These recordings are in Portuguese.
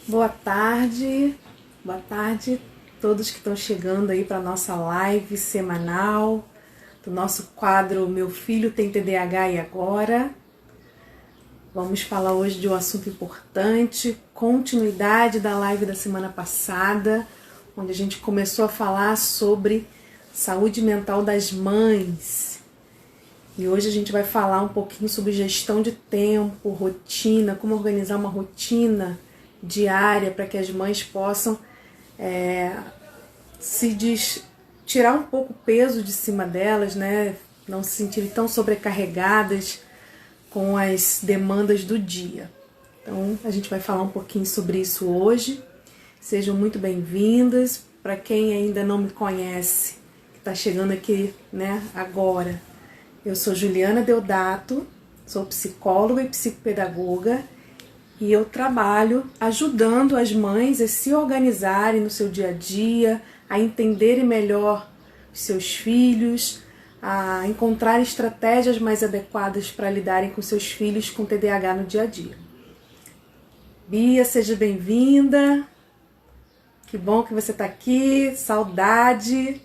Boa tarde todos que estão chegando aí para nossa live semanal do nosso quadro Meu Filho Tem TDAH e Agora. Vamos falar hoje de um assunto importante, continuidade da live da semana passada, onde a gente começou a falar sobre saúde mental das mães. E hoje a gente vai falar um pouquinho sobre gestão de tempo, rotina, como organizar uma rotina diária para que as mães possam tirar um pouco o peso de cima delas, né? Não se sentirem tão sobrecarregadas com as demandas do dia. Então a gente vai falar um pouquinho sobre isso hoje. Sejam muito bem-vindas. Para quem ainda não me conhece, que está chegando aqui, né, agora, eu sou Juliana Deodato, sou psicóloga e psicopedagoga e eu trabalho ajudando as mães a se organizarem no seu dia a dia, a entenderem melhor os seus filhos, a encontrar estratégias mais adequadas para lidarem com seus filhos com TDAH no dia a dia. Bia, seja bem-vinda. Que bom que você está aqui, saudade.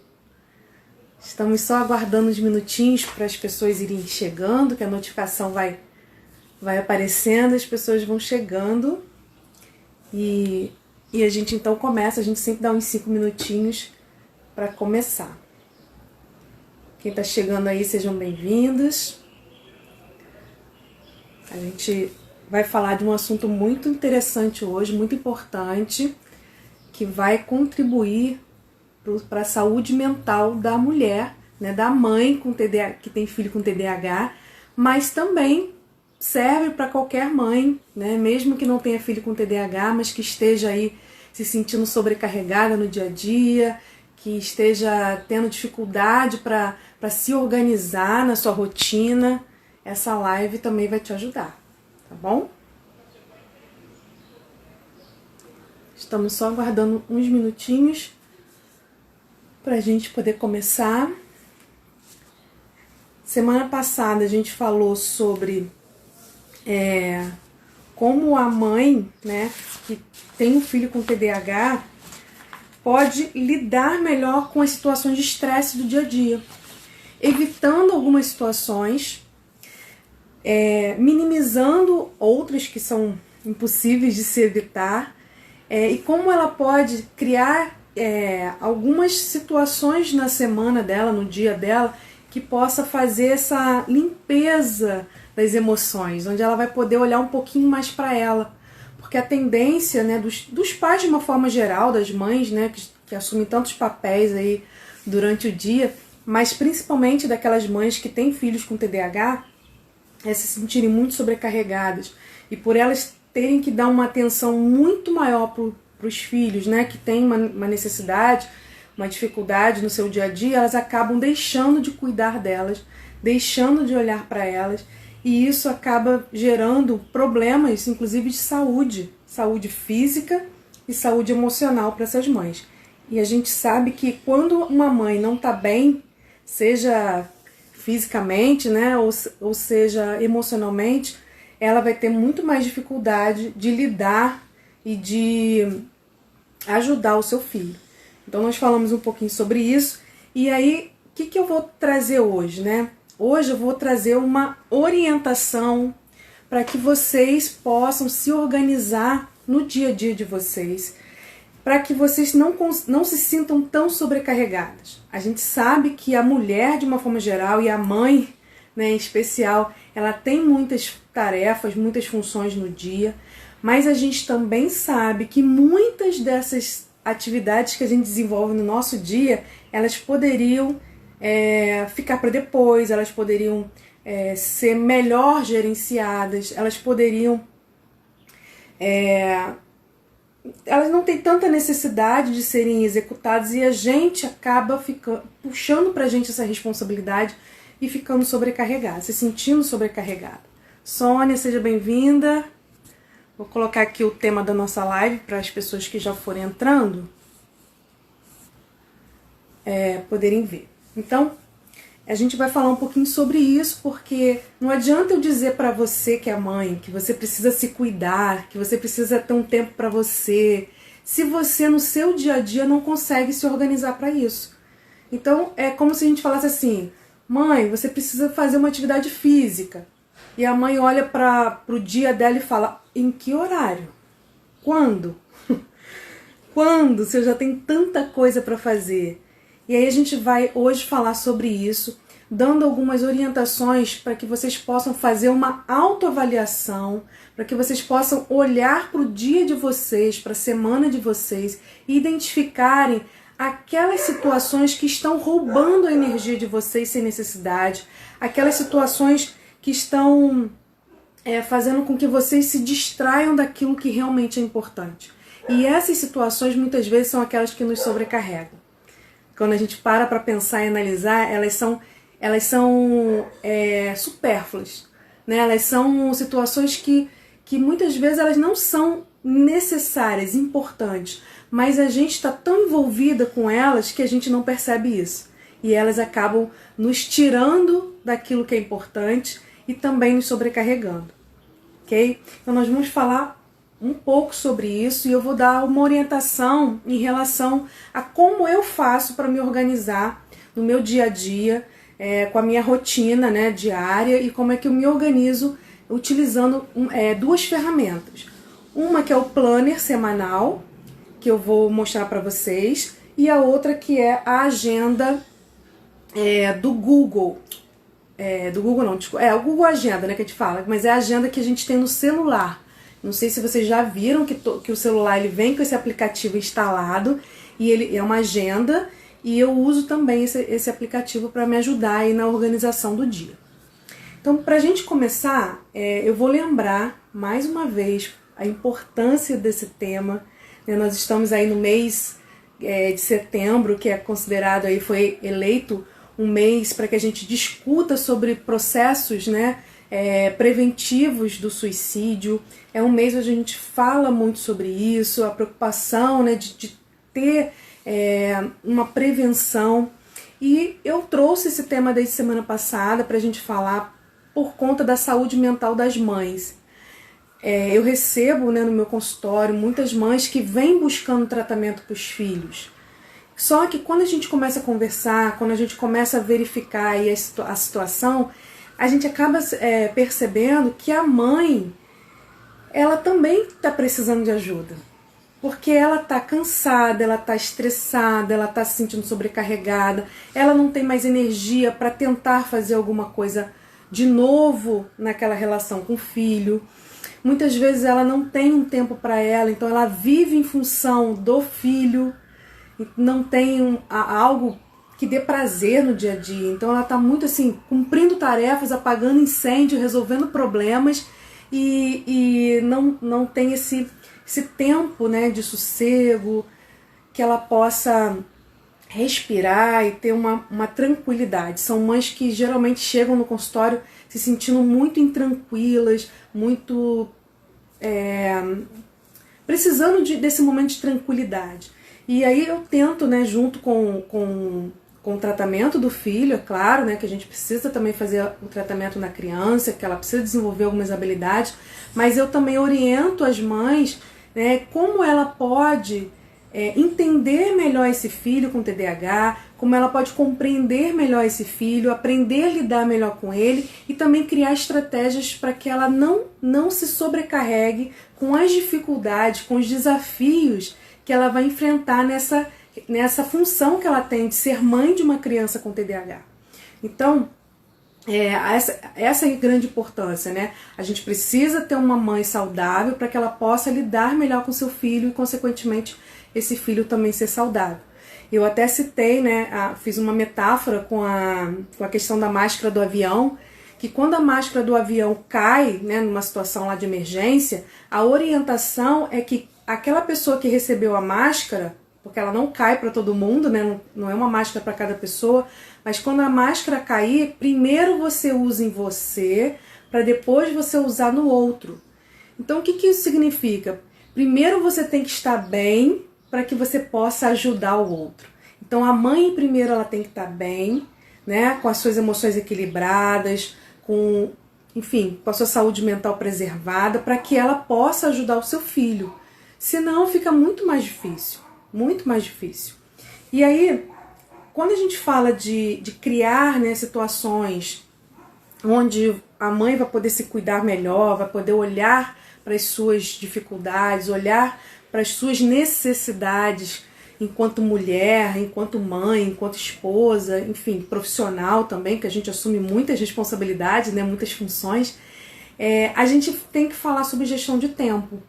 Estamos só aguardando uns minutinhos para as pessoas irem chegando, que a notificação vai aparecendo, as pessoas vão chegando. E a gente então começa, a gente sempre dá uns 5 minutinhos para começar. Quem está chegando aí, sejam bem-vindos. A gente vai falar de um assunto muito interessante hoje, muito importante, que vai contribuir para a saúde mental da mulher, né, da mãe com TDAH, que tem filho com TDAH, mas também serve para qualquer mãe, né, mesmo que não tenha filho com TDAH, mas que esteja aí se sentindo sobrecarregada no dia a dia, que esteja tendo dificuldade para se organizar na sua rotina. Essa live também vai te ajudar, tá bom? Estamos só aguardando uns minutinhos para a gente poder começar. Semana passada a gente falou sobre como a mãe, né, que tem um filho com TDAH pode lidar melhor com as situações de estresse do dia a dia, evitando algumas situações, minimizando outras que são impossíveis de se evitar, e como ela pode criar algumas situações na semana dela, no dia dela, que possa fazer essa limpeza das emoções, onde ela vai poder olhar um pouquinho mais para ela. Porque a tendência, né, dos pais de uma forma geral, das mães, né, que assumem tantos papéis aí durante o dia, mas principalmente daquelas mães que têm filhos com TDAH, é se sentirem muito sobrecarregadas. E por elas terem que dar uma atenção muito maior para os filhos, né, que têm uma necessidade, uma dificuldade no seu dia a dia, elas acabam deixando de cuidar delas, deixando de olhar para elas, e isso acaba gerando problemas, inclusive de saúde física e saúde emocional para essas mães. E a gente sabe que quando uma mãe não está bem, seja fisicamente, né, ou seja emocionalmente, ela vai ter muito mais dificuldade de lidar e de ajudar o seu filho. Então nós falamos um pouquinho sobre isso. E aí, o que eu vou trazer hoje, né? Hoje eu vou trazer uma orientação para que vocês possam se organizar no dia a dia de vocês, para que vocês não se sintam tão sobrecarregadas. A gente sabe que a mulher, de uma forma geral, e a mãe, né, em especial, ela tem muitas tarefas, muitas funções no dia, mas a gente também sabe que muitas dessas atividades que a gente desenvolve no nosso dia, elas poderiam ficar para depois, elas poderiam ser melhor gerenciadas, elas poderiam... elas não têm tanta necessidade de serem executadas e a gente acaba puxando pra gente essa responsabilidade e ficando sobrecarregada, se sentindo sobrecarregada. Sônia, seja bem-vinda. Vou colocar aqui o tema da nossa live para as pessoas que já forem entrando poderem ver. Então, A gente vai falar um pouquinho sobre isso, porque não adianta eu dizer para você que é mãe, que você precisa se cuidar, que você precisa ter um tempo para você, se você no seu dia a dia não consegue se organizar para isso. Então é como se a gente falasse assim: mãe, você precisa fazer uma atividade física. E a mãe olha para o dia dela e fala: em que horário? Quando? Quando? Se eu já tenho tanta coisa para fazer. E aí a gente vai hoje falar sobre isso, dando algumas orientações para que vocês possam fazer uma autoavaliação, para que vocês possam olhar para o dia de vocês, para a semana de vocês e identificarem aquelas situações que estão roubando a energia de vocês sem necessidade, aquelas situações que estão fazendo com que vocês se distraiam daquilo que realmente é importante. E essas situações muitas vezes são aquelas que nos sobrecarregam. Quando a gente para pensar e analisar, elas são supérfluas, né? Elas são situações que muitas vezes elas não são necessárias, importantes, mas a gente está tão envolvida com elas que a gente não percebe isso. E elas acabam nos tirando daquilo que é importante e também nos sobrecarregando, ok? Então nós vamos falar um pouco sobre isso e eu vou dar uma orientação em relação a como eu faço para me organizar no meu dia a dia, com a minha rotina, né, diária, e como é que eu me organizo utilizando duas ferramentas. Uma que é o planner semanal, que eu vou mostrar para vocês, e a outra que é a agenda do Google. Do Google não, desculpa, o Google Agenda, né, que a gente fala, mas é a agenda que a gente tem no celular. Não sei se vocês já viram que o celular ele vem com esse aplicativo instalado e ele é uma agenda, e eu uso também esse aplicativo para me ajudar aí na organização do dia. Então, para a gente começar, eu vou lembrar mais uma vez a importância desse tema. Nós estamos aí no mês de setembro, que é considerado aí, foi eleito um mês para que a gente discuta sobre processos, né, preventivos do suicídio. É um mês onde a gente fala muito sobre isso, a preocupação, né, de ter uma prevenção. E eu trouxe esse tema desde semana passada para a gente falar por conta da saúde mental das mães. Eu recebo, né, no meu consultório muitas mães que vêm buscando tratamento para os filhos. Só que quando a gente começa a conversar, quando a gente começa a verificar aí a situação, a gente acaba percebendo que a mãe, ela também está precisando de ajuda. Porque ela está cansada, ela está estressada, ela está se sentindo sobrecarregada, ela não tem mais energia para tentar fazer alguma coisa de novo naquela relação com o filho. Muitas vezes ela não tem um tempo para ela, então ela vive em função do filho, não tem algo que dê prazer no dia a dia. Então ela está muito assim, cumprindo tarefas, apagando incêndio, resolvendo problemas e não tem esse tempo, né, de sossego, que ela possa respirar e ter uma tranquilidade. São mães que geralmente chegam no consultório se sentindo muito intranquilas, muito precisando desse momento de tranquilidade. E aí eu tento, né, junto com o tratamento do filho, é claro, né, que a gente precisa também fazer o tratamento na criança, que ela precisa desenvolver algumas habilidades, mas eu também oriento as mães, né, como ela pode entender melhor esse filho com TDAH, como ela pode compreender melhor esse filho, aprender a lidar melhor com ele e também criar estratégias para que ela não se sobrecarregue com as dificuldades, com os desafios que ela vai enfrentar nessa função que ela tem de ser mãe de uma criança com TDAH. Então, essa é a grande importância, né? A gente precisa ter uma mãe saudável para que ela possa lidar melhor com seu filho e, consequentemente, esse filho também ser saudável. Eu até citei, né, fiz uma metáfora com a questão da máscara do avião, que quando a máscara do avião cai, né, numa situação lá de emergência, a orientação é que aquela pessoa que recebeu a máscara, porque ela não cai para todo mundo, né, não é uma máscara para cada pessoa, mas quando a máscara cair, primeiro você usa em você, para depois você usar no outro. Então o que isso significa? Primeiro você tem que estar bem para que você possa ajudar o outro. Então a mãe primeiro ela tem que estar bem, né, com as suas emoções equilibradas, enfim, com a sua saúde mental preservada, para que ela possa ajudar o seu filho. Senão fica muito mais difícil, muito mais difícil. E aí, quando a gente fala de criar, né, situações onde a mãe vai poder se cuidar melhor, vai poder olhar para as suas dificuldades, olhar para as suas necessidades enquanto mulher, enquanto mãe, enquanto esposa, enfim, profissional também, que a gente assume muitas responsabilidades, né, muitas funções, a gente tem que falar sobre gestão de tempo.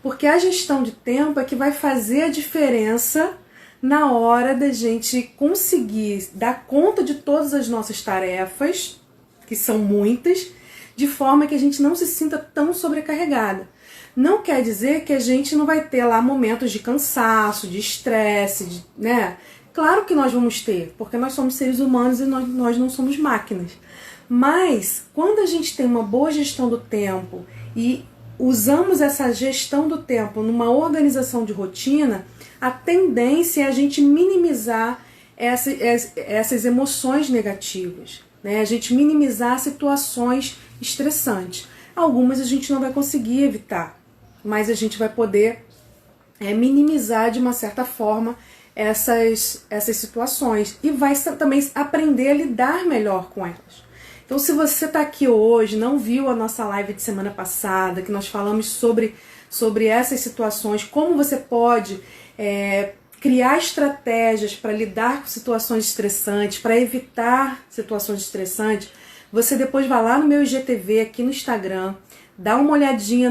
Porque a gestão de tempo é que vai fazer a diferença na hora da gente conseguir dar conta de todas as nossas tarefas, que são muitas, de forma que a gente não se sinta tão sobrecarregada. Não quer dizer que a gente não vai ter lá momentos de cansaço, de estresse, né? Claro que nós vamos ter, porque nós somos seres humanos e nós não somos máquinas. Mas quando a gente tem uma boa gestão do tempo e usamos essa gestão do tempo numa organização de rotina, a tendência é a gente minimizar essas emoções negativas, né? A gente minimizar situações estressantes. Algumas a gente não vai conseguir evitar, mas a gente vai poder minimizar de uma certa forma essas situações e vai também aprender a lidar melhor com elas. Então, se você está aqui hoje, não viu a nossa live de semana passada, que nós falamos sobre essas situações, como você pode criar estratégias para lidar com situações estressantes, para evitar situações estressantes, você depois vai lá no meu IGTV aqui no Instagram, dá uma olhadinha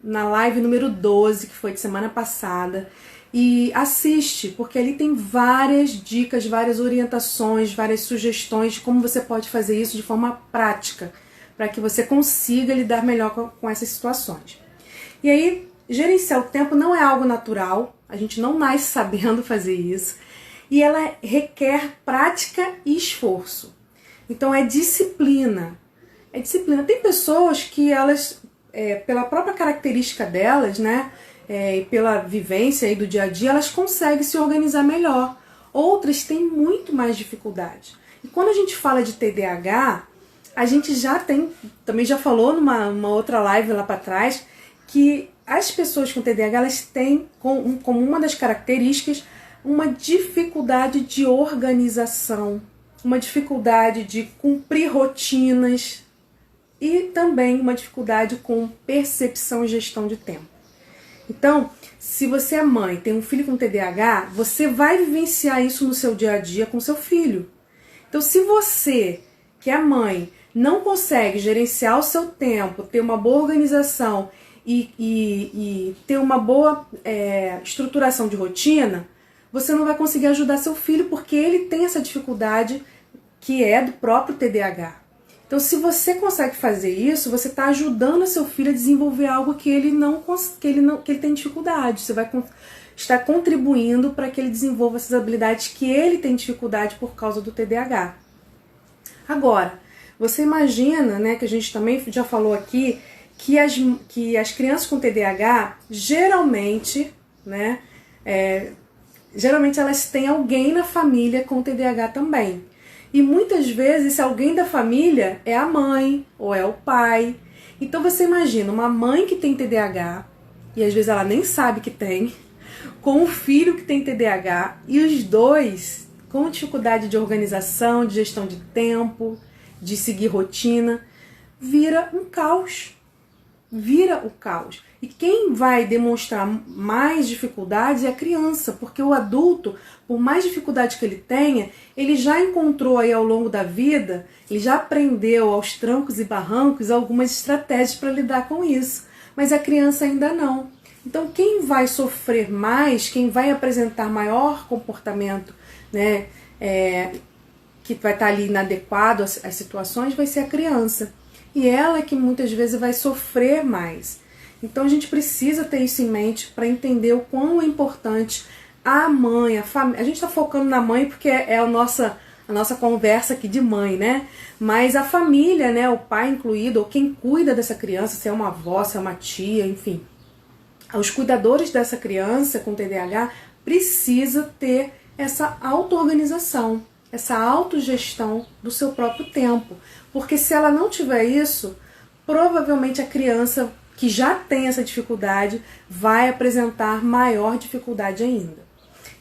na live número 12, que foi de semana passada, e assiste, porque ali tem várias dicas, várias orientações, várias sugestões de como você pode fazer isso de forma prática, para que você consiga lidar melhor com essas situações. E aí, gerenciar o tempo não é algo natural, a gente não nasce sabendo fazer isso, e ela requer prática e esforço. Então é disciplina. É disciplina. Tem pessoas que elas, pela própria característica delas, né, e pela vivência aí do dia a dia, elas conseguem se organizar melhor. Outras têm muito mais dificuldade. E quando a gente fala de TDAH, a gente também já falou numa outra live lá para trás, que as pessoas com TDAH, elas têm como uma das características uma dificuldade de organização, uma dificuldade de cumprir rotinas e também uma dificuldade com percepção e gestão de tempo. Então, se você é mãe, tem um filho com TDAH, você vai vivenciar isso no seu dia a dia com seu filho. Então, se você, que é mãe, não consegue gerenciar o seu tempo, ter uma boa organização e ter uma boa estruturação de rotina, você não vai conseguir ajudar seu filho porque ele tem essa dificuldade que é do próprio TDAH. Então, se você consegue fazer isso, você está ajudando o seu filho a desenvolver algo que ele tem dificuldade. Você vai estar contribuindo para que ele desenvolva essas habilidades que ele tem dificuldade por causa do TDAH. Agora, você imagina, né, que a gente também já falou aqui, que as crianças com TDAH, geralmente, né, geralmente elas têm alguém na família com TDAH também. E muitas vezes esse alguém da família é a mãe ou é o pai. Então você imagina uma mãe que tem TDAH, e às vezes ela nem sabe que tem, com um filho que tem TDAH, e os dois com dificuldade de organização, de gestão de tempo, de seguir rotina, vira um caos. Vira o caos. E quem vai demonstrar mais dificuldades é a criança, porque o adulto, por mais dificuldade que ele tenha, ele já encontrou aí ao longo da vida, ele já aprendeu aos trancos e barrancos algumas estratégias para lidar com isso, mas a criança ainda não. Então quem vai sofrer mais, quem vai apresentar maior comportamento, né, que vai estar ali inadequado às situações, vai ser a criança. E ela que muitas vezes vai sofrer mais. Então a gente precisa ter isso em mente para entender o quão é importante a mãe, a família. A gente está focando na mãe porque é a nossa conversa aqui de mãe, né? Mas a família, né, o pai incluído, ou quem cuida dessa criança, se é uma avó, se é uma tia, enfim. Os cuidadores dessa criança com TDAH precisa ter essa auto-organização. essa autogestão do seu próprio tempo. Porque se ela não tiver isso, provavelmente a criança que já tem essa dificuldade vai apresentar maior dificuldade ainda.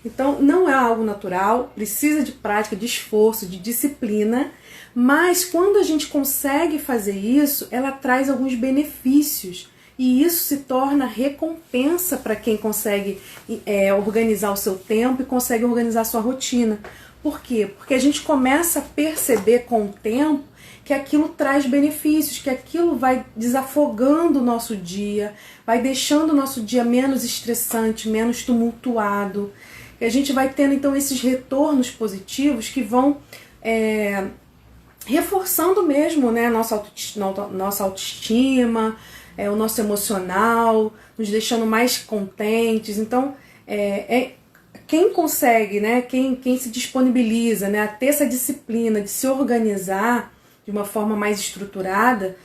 Então, não é algo natural, precisa de prática, de esforço, de disciplina, mas quando a gente consegue fazer isso, ela traz alguns benefícios e isso se torna recompensa para quem consegue organizar o seu tempo e consegue organizar a sua rotina. Por quê? Porque a gente começa a perceber com o tempo que aquilo traz benefícios, que aquilo vai desafogando o nosso dia, vai deixando o nosso dia menos estressante, menos tumultuado. E a gente vai tendo então esses retornos positivos que vão reforçando mesmo, né, nossa autoestima, o nosso emocional, nos deixando mais contentes. Então, quem consegue, né, quem se disponibiliza, né, a ter essa disciplina de se organizar de uma forma mais estruturada,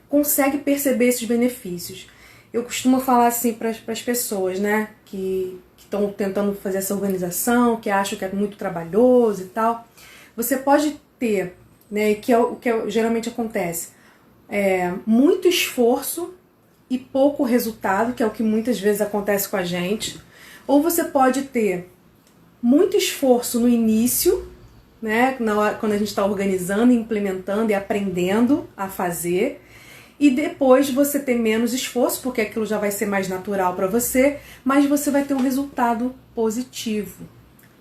consegue perceber esses benefícios. Eu costumo falar assim para as pessoas, né, que estão tentando fazer essa organização, que acham que é muito trabalhoso e tal. Você pode ter, né, que é o que geralmente acontece, muito esforço e pouco resultado, que é o que muitas vezes acontece com a gente. Ou você pode ter muito esforço no início, né, quando a gente está organizando, implementando e aprendendo a fazer, e depois você ter menos esforço, porque aquilo já vai ser mais natural para você, mas você vai ter um resultado positivo.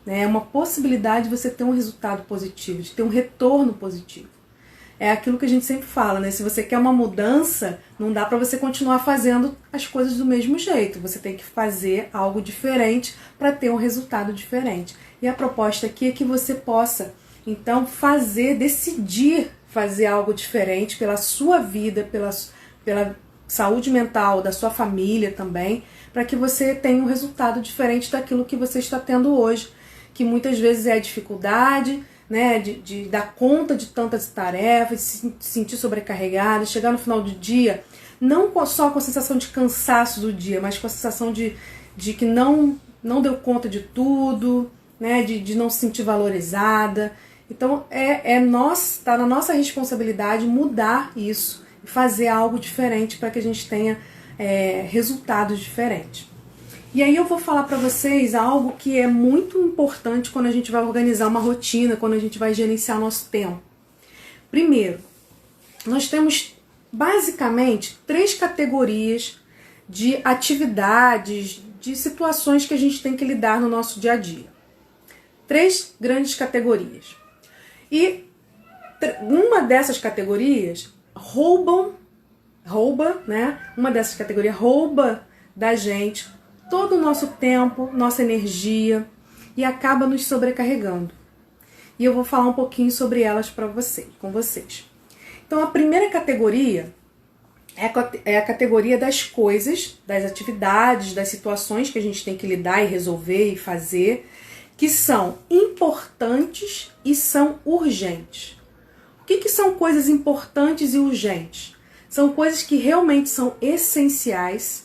É uma possibilidade de você ter um resultado positivo, de ter um retorno positivo. É aquilo que a gente sempre fala, né? Se você quer uma mudança, não dá para você continuar fazendo as coisas do mesmo jeito. Você tem que fazer algo diferente para ter um resultado diferente. E a proposta aqui é que você possa, então, decidir fazer algo diferente pela sua vida, pela saúde mental da sua família também, para que você tenha um resultado diferente daquilo que você está tendo hoje, que muitas vezes é a dificuldade, né, de dar conta de tantas tarefas, de se sentir sobrecarregado, chegar no final do dia, não só com a sensação de cansaço do dia, mas com a sensação de que não deu conta de tudo, né, de não se sentir valorizada. Então tá na nossa responsabilidade mudar isso e fazer algo diferente para que a gente tenha resultados diferentes. E aí eu vou falar para vocês algo que é muito importante quando a gente vai organizar uma rotina, quando a gente vai gerenciar nosso tempo. Primeiro, nós temos basicamente 3 categorias de atividades, de situações que a gente tem que lidar no nosso dia a dia. 3 grandes categorias. E uma dessas categorias rouba, né? Uma dessas categorias rouba da gente todo o nosso tempo, nossa energia e acaba nos sobrecarregando. E eu vou falar um pouquinho sobre elas com vocês. Então, a primeira categoria é a categoria das coisas, das atividades, das situações que a gente tem que lidar e resolver e fazer, que são importantes e são urgentes. O que são coisas importantes e urgentes? São coisas que realmente são essenciais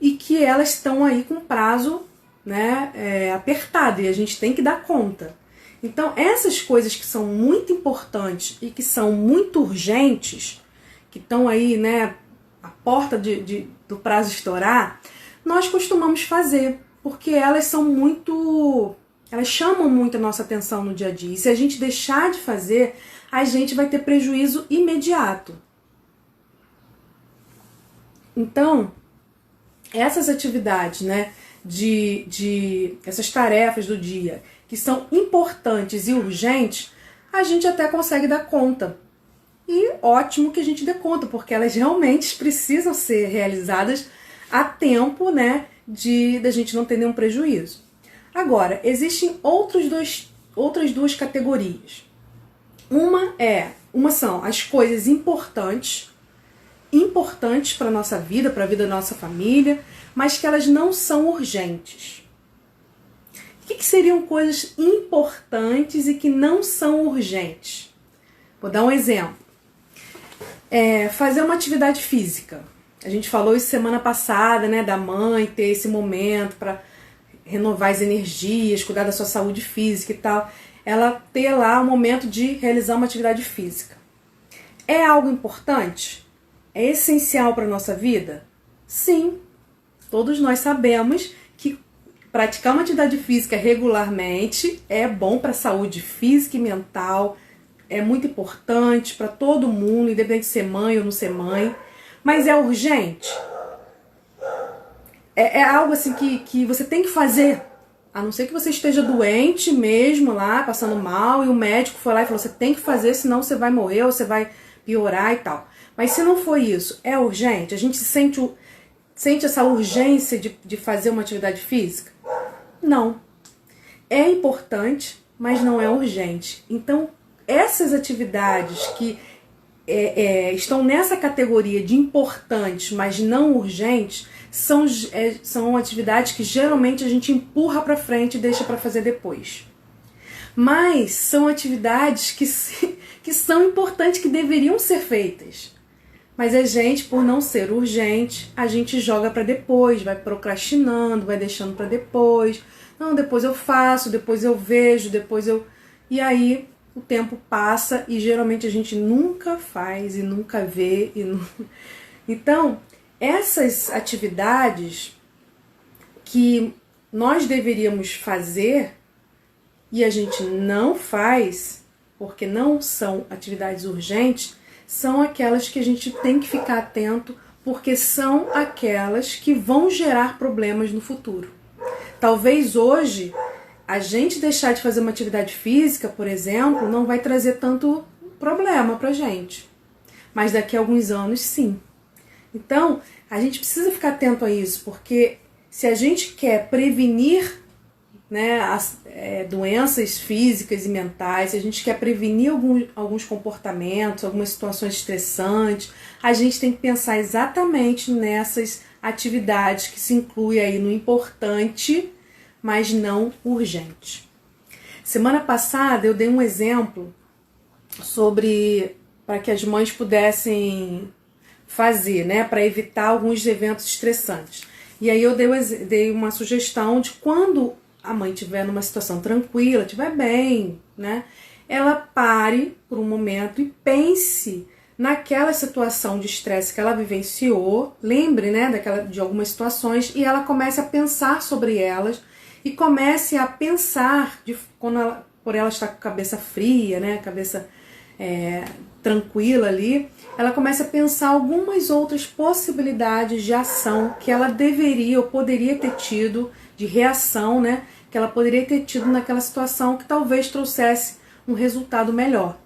e que elas estão aí com prazo, né, apertado, e a gente tem que dar conta. Então, essas coisas que são muito importantes e que são muito urgentes, que estão aí, né, à porta do prazo estourar, nós costumamos fazer, porque elas chamam muito a nossa atenção no dia a dia. E se a gente deixar de fazer, a gente vai ter prejuízo imediato. Então, essas atividades, né, essas tarefas do dia que são importantes e urgentes, a gente até consegue dar conta. E ótimo que a gente dê conta, porque elas realmente precisam ser realizadas a tempo, né, da gente não ter nenhum prejuízo. Agora, existem outras 2 categorias. Uma são as coisas importantes para a nossa vida, para a vida da nossa família, mas que elas não são urgentes. O que seriam coisas importantes e que não são urgentes? Vou dar um exemplo. Fazer uma atividade física. A gente falou isso semana passada, né, da mãe ter esse momento para renovar as energias, cuidar da sua saúde física e tal. ela ter lá um momento de realizar uma atividade física. É algo importante? É essencial para a nossa vida? Sim, todos nós sabemos que praticar uma atividade física regularmente é bom para a saúde física e mental, é muito importante para todo mundo, independente de ser mãe ou não ser mãe, mas é urgente? É algo assim que você tem que fazer, a não ser que você esteja doente mesmo lá, passando mal, e o médico foi lá e falou, você tem que fazer, senão você vai morrer ou você vai piorar e tal. Mas se não for isso, é urgente? A gente sente essa urgência de fazer uma atividade física? Não. É importante, mas não é urgente. Então, essas atividades que estão nessa categoria de importantes, mas não urgentes, são atividades que geralmente a gente empurra para frente e deixa para fazer depois. Mas são atividades que são importantes, que deveriam ser feitas. Mas a gente, por não ser urgente, a gente joga para depois, vai procrastinando, vai deixando para depois. Não, depois eu faço, depois eu vejo, depois eu... E aí o tempo passa e geralmente a gente nunca faz e nunca vê. Então, essas atividades que nós deveríamos fazer e a gente não faz, porque não são atividades urgentes, são aquelas que a gente tem que ficar atento, porque são aquelas que vão gerar problemas no futuro. Talvez hoje a gente deixar de fazer uma atividade física, por exemplo, não vai trazer tanto problema pra gente. Mas daqui a alguns anos, sim. Então, a gente precisa ficar atento a isso, porque se a gente quer prevenir, né, as doenças físicas e mentais, se a gente quer prevenir alguns comportamentos, algumas situações estressantes, a gente tem que pensar exatamente nessas atividades que se inclui aí no importante, mas não urgente. Semana passada eu dei um exemplo para que as mães pudessem fazer, né, para evitar alguns eventos estressantes. E aí eu dei uma sugestão de quando a mãe estiver numa situação tranquila, estiver bem, né, ela pare por um momento e pense naquela situação de estresse que ela vivenciou, lembre, né, de algumas situações, e ela comece a pensar sobre elas e comece a pensar, por ela estar com a cabeça fria, né, cabeça tranquila ali, ela começa a pensar algumas outras possibilidades de ação que ela deveria ou poderia ter tido, de reação, né, que ela poderia ter tido naquela situação que talvez trouxesse um resultado melhor.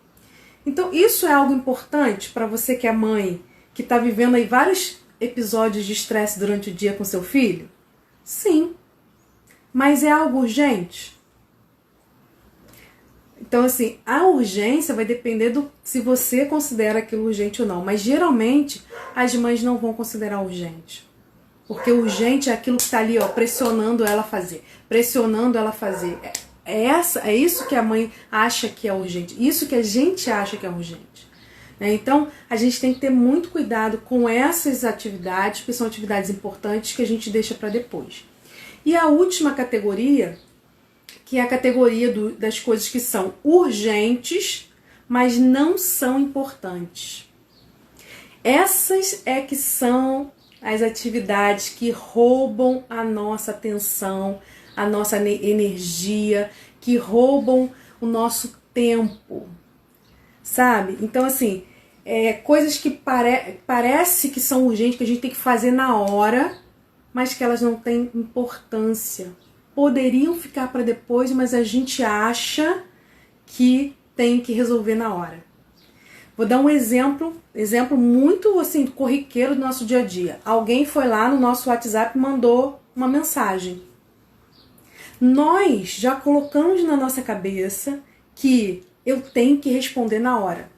Então isso é algo importante para você que é mãe, que está vivendo aí vários episódios de estresse durante o dia com seu filho? Sim. Mas é algo urgente? Então, assim, a urgência vai depender se você considera aquilo urgente ou não. Mas, geralmente, as mães não vão considerar urgente. Porque urgente é aquilo que está ali, ó, pressionando ela a fazer. Pressionando ela a fazer. É isso que a mãe acha que é urgente. Isso que a gente acha que é urgente. Então, a gente tem que ter muito cuidado com essas atividades, porque são atividades importantes que a gente deixa para depois. E a última categoria, que é a categoria das coisas que são urgentes, mas não são importantes. Essas é que são as atividades que roubam a nossa atenção, a nossa energia, que roubam o nosso tempo, sabe? Então, assim, coisas que parece que são urgentes, que a gente tem que fazer na hora, mas que elas não têm importância. Poderiam ficar para depois, mas a gente acha que tem que resolver na hora. Vou dar um exemplo muito assim corriqueiro do nosso dia a dia. Alguém foi lá no nosso WhatsApp e mandou uma mensagem. Nós já colocamos na nossa cabeça que eu tenho que responder na hora.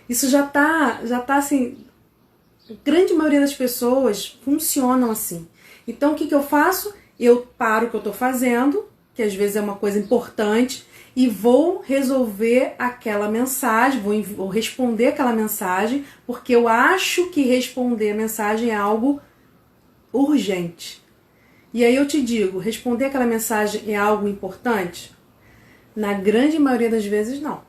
Isso já tá assim, a grande maioria das pessoas funcionam assim. Então o que eu faço? Eu paro o que eu estou fazendo, que às vezes é uma coisa importante, e vou resolver aquela mensagem, vou responder aquela mensagem, porque eu acho que responder a mensagem é algo urgente. E aí eu te digo, responder aquela mensagem é algo importante? Na grande maioria das vezes, não.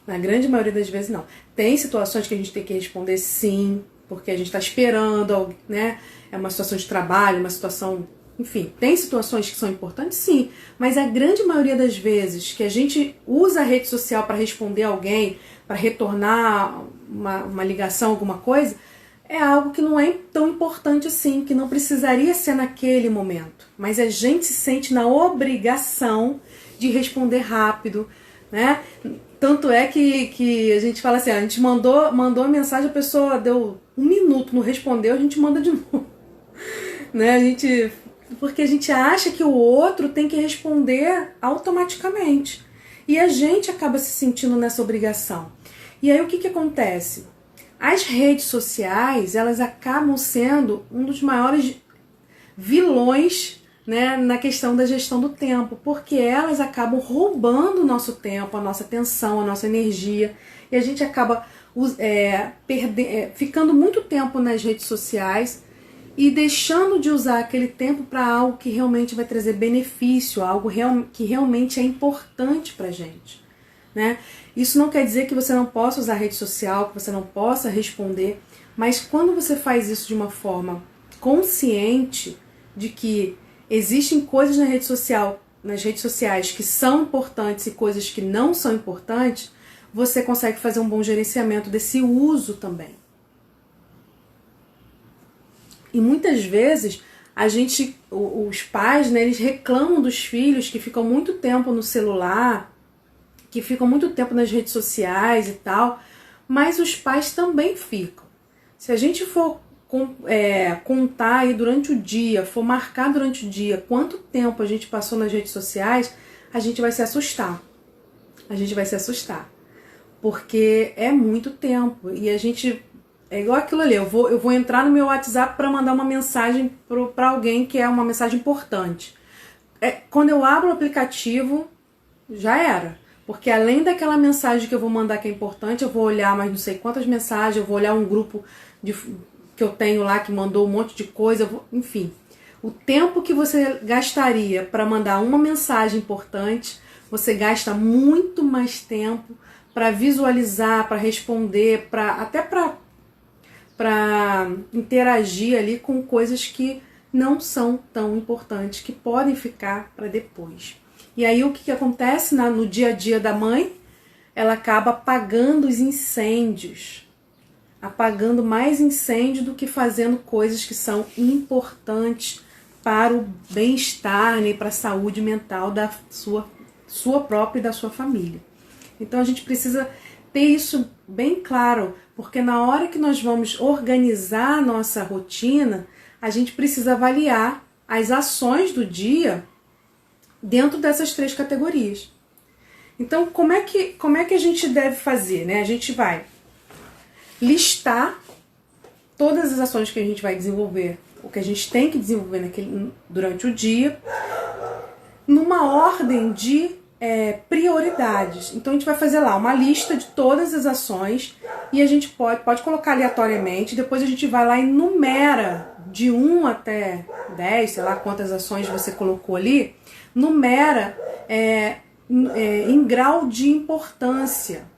Na grande maioria das vezes, não. Tem situações que a gente tem que responder sim, porque a gente está esperando, né? É uma situação de trabalho, uma situação... Enfim, tem situações que são importantes, sim. Mas a grande maioria das vezes que a gente usa a rede social para responder alguém, para retornar uma ligação, alguma coisa, é algo que não é tão importante assim, que não precisaria ser naquele momento. Mas a gente se sente na obrigação de responder rápido, né? Tanto é que a gente fala assim, a gente mandou a mensagem, a pessoa deu 1 minuto, não respondeu, a gente manda de novo. Né? Porque a gente acha que o outro tem que responder automaticamente. E a gente acaba se sentindo nessa obrigação. E aí o que acontece? As redes sociais, elas acabam sendo um dos maiores vilões, né, na questão da gestão do tempo, porque elas acabam roubando o nosso tempo, a nossa atenção, a nossa energia, e a gente acaba ficando muito tempo nas redes sociais e deixando de usar aquele tempo para algo que realmente vai trazer benefício, algo que realmente é importante para a gente. Né? Isso não quer dizer que você não possa usar a rede social, que você não possa responder, mas quando você faz isso de uma forma consciente de que existem coisas nas redes sociais que são importantes e coisas que não são importantes, você consegue fazer um bom gerenciamento desse uso também. E muitas vezes os pais, né, eles reclamam dos filhos que ficam muito tempo no celular, que ficam muito tempo nas redes sociais e tal, mas os pais também ficam. Se a gente for contar aí durante o dia, for marcar durante o dia quanto tempo a gente passou nas redes sociais, a gente vai se assustar. A gente vai se assustar. Porque é muito tempo. E a gente... É igual aquilo ali, eu vou entrar no meu WhatsApp para mandar uma mensagem para alguém que é uma mensagem importante. Quando eu abro o aplicativo, já era. Porque além daquela mensagem que eu vou mandar que é importante, eu vou olhar mais não sei quantas mensagens, eu vou olhar um grupo que eu tenho lá que mandou um monte de coisa, enfim. O tempo que você gastaria para mandar uma mensagem importante, você gasta muito mais tempo para visualizar, para responder, até para interagir ali com coisas que não são tão importantes, que podem ficar para depois. E aí o que acontece no dia a dia da mãe? Ela acaba apagando os incêndios, apagando mais incêndio do que fazendo coisas que são importantes para o bem-estar, né, para a saúde mental da sua própria e da sua família. Então a gente precisa ter isso bem claro, porque na hora que nós vamos organizar a nossa rotina, a gente precisa avaliar as ações do dia dentro dessas 3 categorias. Então, como é que a gente deve fazer? Né? A gente vai listar todas as ações que a gente vai desenvolver, o que a gente tem que desenvolver durante o dia, numa ordem de prioridades. Então a gente vai fazer lá uma lista de todas as ações e a gente pode colocar aleatoriamente, depois a gente vai lá e numera de 1 até 10, sei lá quantas ações você colocou ali, numera em grau de importância.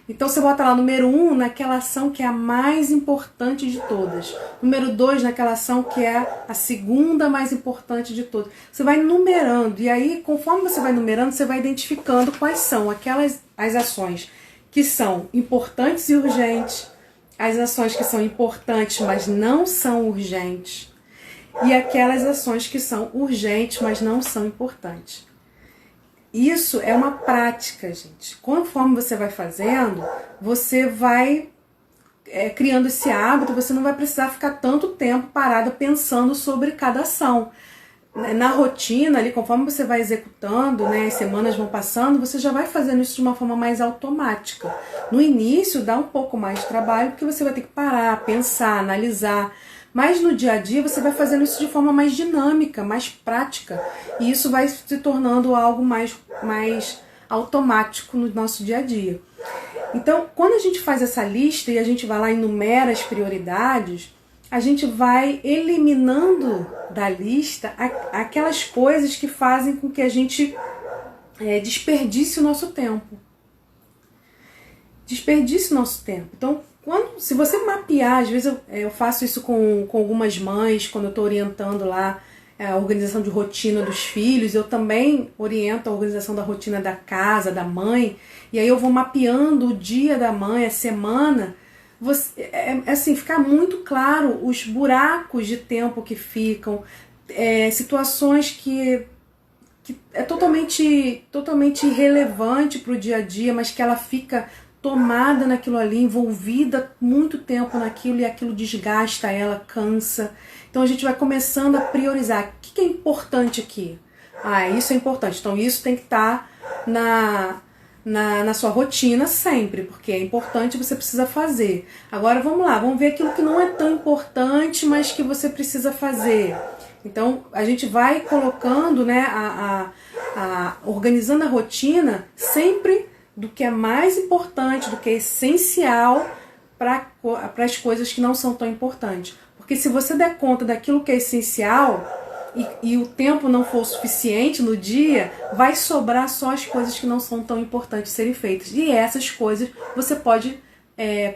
Então você bota lá número 1 naquela ação que é a mais importante de todas. Número 2 naquela ação que é a segunda mais importante de todas. Você vai numerando e aí conforme você vai numerando, você vai identificando quais são as ações que são importantes e urgentes, as ações que são importantes, mas não são urgentes, e aquelas ações que são urgentes, mas não são importantes. Isso é uma prática, gente. Conforme você vai fazendo, você vai criando esse hábito, você não vai precisar ficar tanto tempo parada pensando sobre cada ação. Na rotina, ali, conforme você vai executando, né, as semanas vão passando, você já vai fazendo isso de uma forma mais automática. No início dá um pouco mais de trabalho, porque você vai ter que parar, pensar, analisar. Mas no dia a dia você vai fazendo isso de forma mais dinâmica, mais prática. E isso vai se tornando algo mais automático no nosso dia a dia. Então, quando a gente faz essa lista e a gente vai lá e enumera as prioridades, a gente vai eliminando da lista aquelas coisas que fazem com que a gente desperdice o nosso tempo. Desperdice o nosso tempo. Então, se você mapear, às vezes eu faço isso com algumas mães, quando eu estou orientando lá a organização de rotina dos filhos, eu também oriento a organização da rotina da casa, da mãe, e aí eu vou mapeando o dia da mãe, a semana, assim, ficar muito claro os buracos de tempo que ficam, situações que é totalmente irrelevante para o dia a dia, mas que ela fica tomada naquilo ali, envolvida muito tempo naquilo, e aquilo desgasta ela, cansa. Então a gente vai começando a priorizar. O que é importante aqui? Isso é importante. Então isso tem que estar na sua rotina sempre, porque é importante, você precisa fazer. Agora vamos lá, vamos ver aquilo que não é tão importante, mas que você precisa fazer. Então a gente vai colocando, né, organizando a rotina sempre do que é mais importante, do que é essencial para as coisas que não são tão importantes. Porque se você der conta daquilo que é essencial e o tempo não for suficiente no dia, vai sobrar só as coisas que não são tão importantes serem feitas. E essas coisas você pode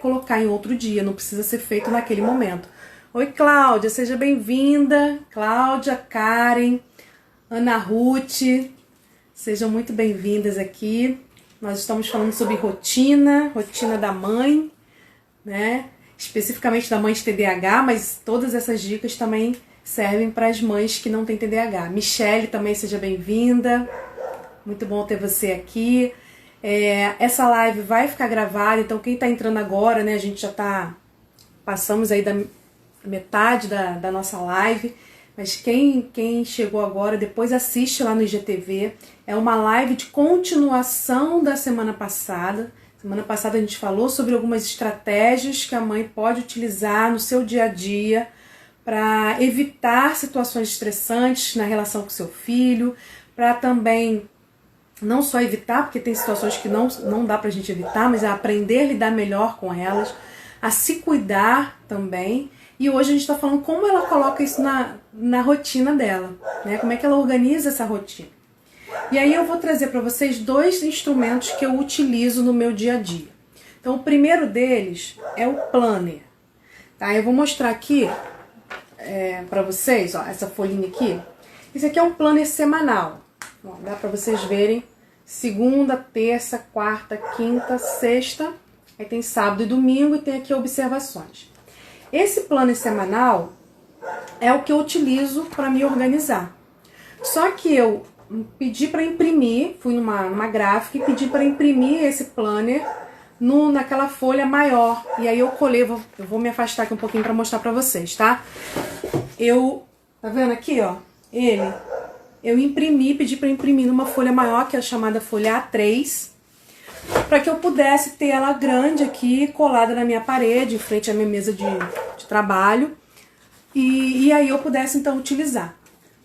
colocar em outro dia, não precisa ser feito naquele momento. Oi, Cláudia, seja bem-vinda. Cláudia, Karen, Ana Ruth, sejam muito bem-vindas aqui. Nós estamos falando sobre rotina da mãe, né? Especificamente da mãe de TDAH, mas todas essas dicas também servem para as mães que não têm TDAH. Michele, também seja bem-vinda. Muito bom ter você aqui. Essa live vai ficar gravada, então quem está entrando agora, né? A gente já passamos aí da metade da nossa live, mas quem chegou agora, depois assiste lá no IGTV. É uma live de continuação da semana passada. Semana passada a gente falou sobre algumas estratégias que a mãe pode utilizar no seu dia a dia para evitar situações estressantes na relação com seu filho, para também não só evitar, porque tem situações que não dá pra gente evitar, mas aprender a lidar melhor com elas, a se cuidar também. E hoje a gente está falando como ela coloca isso na rotina dela, né? Como é que ela organiza essa rotina. E aí eu vou trazer para vocês 2 instrumentos que eu utilizo no meu dia a dia. Então o primeiro deles é o planner. Tá? Eu vou mostrar aqui para vocês, ó, essa folhinha aqui. Esse aqui é um planner semanal. Ó, dá para vocês verem. Segunda, terça, quarta, quinta, sexta. Aí tem sábado e domingo e tem aqui observações. Esse planner semanal é o que eu utilizo para me organizar. Só que eu pedi para imprimir, fui numa gráfica e pedi para imprimir esse planner naquela folha maior. E aí eu colei, eu vou me afastar aqui um pouquinho para mostrar para vocês, tá? Tá vendo aqui, ó? Eu pedi para imprimir numa folha maior, que é a chamada folha A3, para que eu pudesse ter ela grande aqui, colada na minha parede, em frente à minha mesa de trabalho, e aí eu pudesse então utilizar.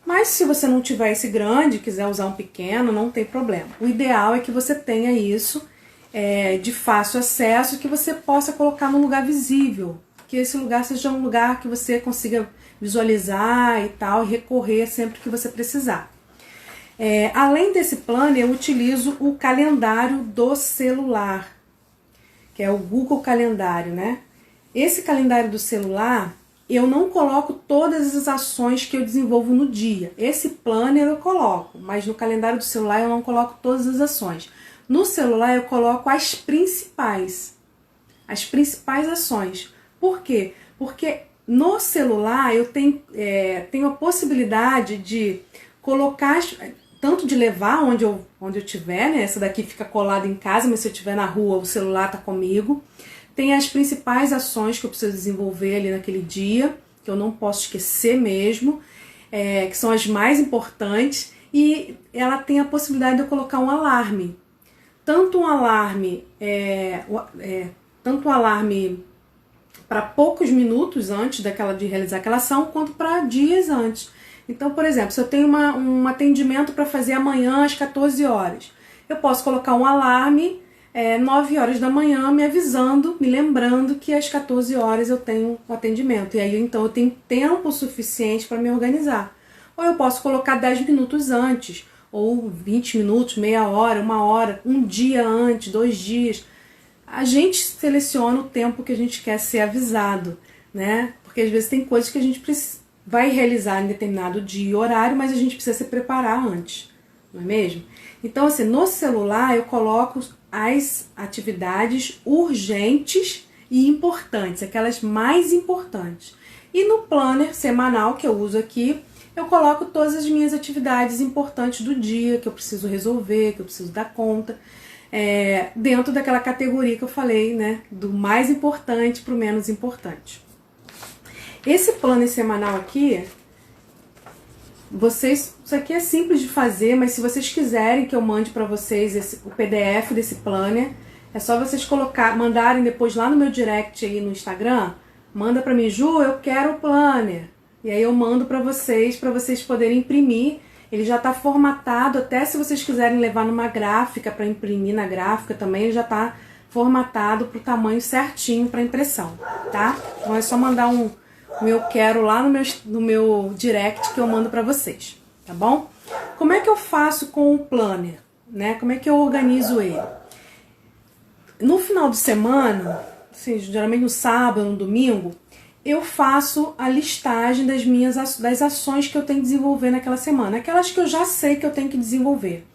Mas se você não tiver esse grande, quiser usar um pequeno, não tem problema. O ideal é que você tenha isso de fácil acesso, que você possa colocar num lugar visível, que esse lugar seja um lugar que você consiga visualizar e tal, e recorrer sempre que você precisar. Além desse planner, eu utilizo o calendário do celular, que é o Google Calendário, né? Esse calendário do celular, eu não coloco todas as ações que eu desenvolvo no dia. Esse planner eu coloco, mas no calendário do celular eu não coloco todas as ações. No celular eu coloco as principais ações. Por quê? Porque no celular eu tenho a possibilidade de colocar, tanto de levar onde eu estiver, né? Essa daqui fica colada em casa, mas se eu estiver na rua, o celular está comigo. Tem as principais ações que eu preciso desenvolver ali naquele dia, que eu não posso esquecer mesmo, que são as mais importantes, e ela tem a possibilidade de eu colocar um alarme. Tanto um alarme para poucos minutos antes de realizar aquela ação, quanto para dias antes. Então, por exemplo, se eu tenho um atendimento para fazer amanhã às 14 horas, eu posso colocar um alarme 9 horas da manhã me avisando, me lembrando que às 14 horas eu tenho o atendimento. E aí, então, eu tenho tempo suficiente para me organizar. Ou eu posso colocar 10 minutos antes, ou 20 minutos, meia hora, uma hora, um dia antes, 2 dias. A gente seleciona o tempo que a gente quer ser avisado, né? Porque às vezes tem coisas que a gente vai realizar em determinado dia e horário, mas a gente precisa se preparar antes, não é mesmo? Então, assim, no celular eu coloco as atividades urgentes e importantes, aquelas mais importantes. E no planner semanal que eu uso aqui, eu coloco todas as minhas atividades importantes do dia, que eu preciso resolver, que eu preciso dar conta, dentro daquela categoria que eu falei, né, do mais importante para o menos importante. Esse planner semanal aqui, isso aqui é simples de fazer, mas se vocês quiserem que eu mande para vocês o PDF desse planner, é só vocês mandarem depois lá no meu direct aí no Instagram, manda para mim, Ju, eu quero o planner. E aí eu mando para vocês poderem imprimir. Ele já está formatado, até se vocês quiserem levar numa gráfica para imprimir na gráfica também, ele já está formatado para o tamanho certinho para impressão, tá? Então é só mandar um eu quero lá no meu direct que eu mando para vocês, tá bom? Como é que eu faço com o planner, né? Como é que eu organizo ele? No final de semana, assim, geralmente no sábado, no domingo, eu faço a listagem das ações que eu tenho que desenvolver naquela semana, aquelas que eu já sei que eu tenho que desenvolver.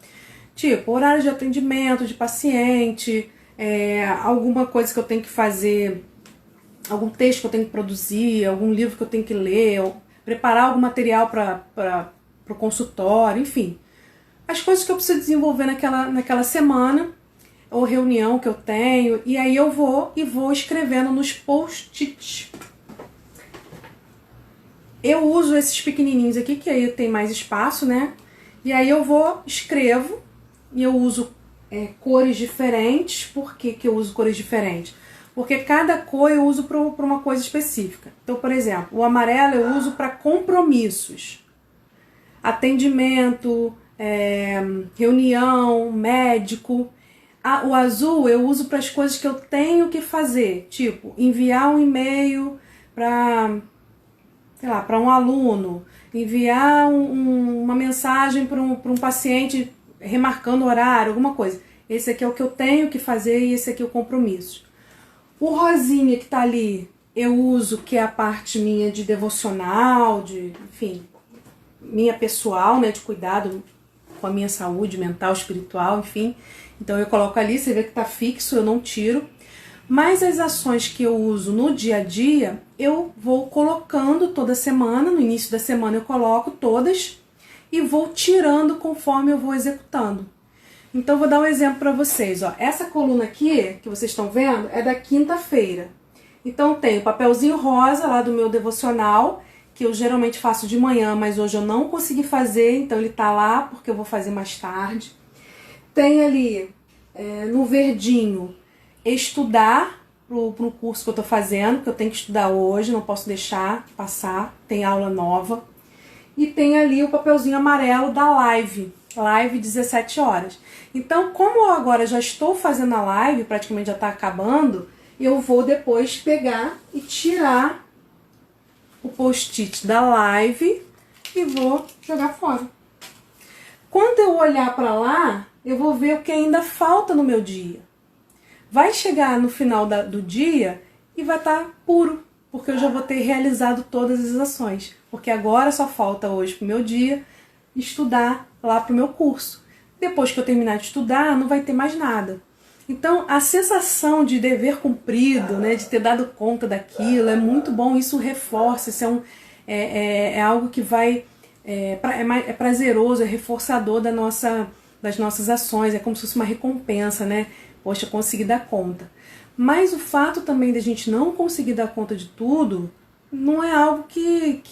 Tipo, horário de atendimento de paciente, alguma coisa que eu tenho que fazer, algum texto que eu tenho que produzir, algum livro que eu tenho que ler, ou preparar algum material para o consultório, enfim. As coisas que eu preciso desenvolver naquela semana, ou reunião que eu tenho, e aí eu vou escrevendo nos post-its. Eu uso esses pequenininhos aqui, que aí tem mais espaço, né? E aí eu escrevo, e eu uso cores diferentes. Por que eu uso cores diferentes? Porque cada cor eu uso para uma coisa específica. Então, por exemplo, o amarelo eu uso para compromissos. Atendimento, reunião, médico. O azul eu uso para as coisas que eu tenho que fazer. Tipo, enviar um e-mail para um aluno. Enviar uma mensagem para um paciente remarcando o horário, alguma coisa. Esse aqui é o que eu tenho que fazer e esse aqui é o compromisso. O rosinha que tá ali, eu uso, que é a parte minha de devocional, enfim, minha pessoal, né, de cuidado com a minha saúde mental, espiritual, enfim. Então eu coloco ali, você vê que tá fixo, eu não tiro. Mas as ações que eu uso no dia a dia, eu vou colocando toda semana, no início da semana eu coloco todas e vou tirando conforme eu vou executando. Então, vou dar um exemplo para vocês. Ó. Essa coluna aqui, que vocês estão vendo, é da quinta-feira. Então, tem o papelzinho rosa lá do meu devocional, que eu geralmente faço de manhã, mas hoje eu não consegui fazer, então ele tá lá porque eu vou fazer mais tarde. Tem ali, no verdinho, estudar pro curso que eu tô fazendo, que eu tenho que estudar hoje, não posso deixar passar, tem aula nova. E tem ali o papelzinho amarelo da live 17 horas. Então, como eu agora já estou fazendo a live, praticamente já está acabando, eu vou depois pegar e tirar o post-it da live e vou jogar fora. Quando eu olhar para lá, eu vou ver o que ainda falta no meu dia. Vai chegar no final do dia e vai estar puro, porque eu já vou ter realizado todas as ações. Porque agora só falta hoje pro meu dia estudar lá pro meu curso. Depois que eu terminar de estudar, não vai ter mais nada. Então, a sensação de dever cumprido, né, de ter dado conta daquilo, é muito bom, isso reforça, isso é algo que vai, é prazeroso, é reforçador das nossas ações, é como se fosse uma recompensa, né? Poxa, eu consegui dar conta. Mas o fato também de a gente não conseguir dar conta de tudo, não é algo que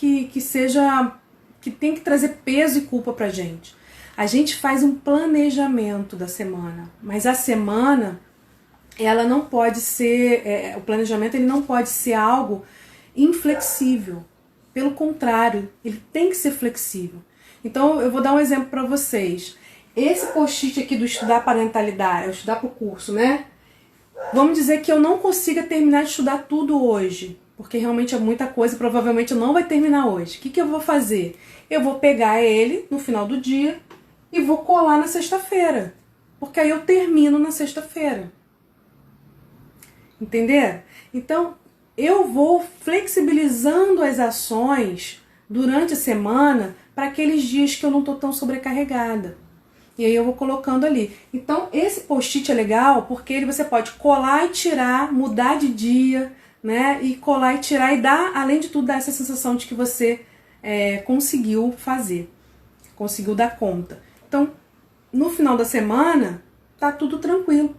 tem que trazer peso e culpa pra gente. A gente faz um planejamento da semana, mas a semana, ela não pode ser, o planejamento ele não pode ser algo inflexível. Pelo contrário, ele tem que ser flexível. Então, eu vou dar um exemplo para vocês. Esse post-it aqui do estudar parentalidade, estudar para o curso, né? Vamos dizer que eu não consiga terminar de estudar tudo hoje, porque realmente é muita coisa, provavelmente eu não vai terminar hoje. O que eu vou fazer? Eu vou pegar ele no final do dia e vou colar na sexta-feira, porque aí eu termino na sexta-feira. Entender? Então, eu vou flexibilizando as ações durante a semana para aqueles dias que eu não estou tão sobrecarregada. E aí eu vou colocando ali. Então, esse post-it é legal porque ele você pode colar e tirar, mudar de dia, né? E colar e tirar e dar, além de tudo, dar essa sensação de que você conseguiu fazer, conseguiu dar conta. Então, no final da semana, tá tudo tranquilo.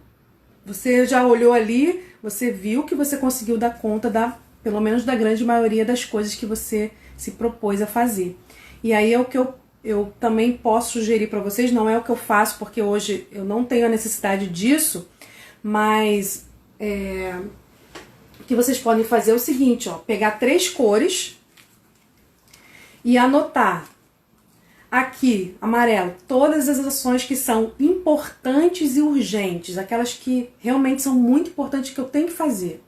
Você já olhou ali, você viu que você conseguiu dar conta pelo menos da grande maioria das coisas que você se propôs a fazer. E aí é o que eu também posso sugerir para vocês, não é o que eu faço, porque hoje eu não tenho a necessidade disso, mas o que vocês podem fazer é o seguinte, ó, pegar 3 cores e anotar aqui, amarelo, todas as ações que são importantes e urgentes, aquelas que realmente são muito importantes que eu tenho que fazer.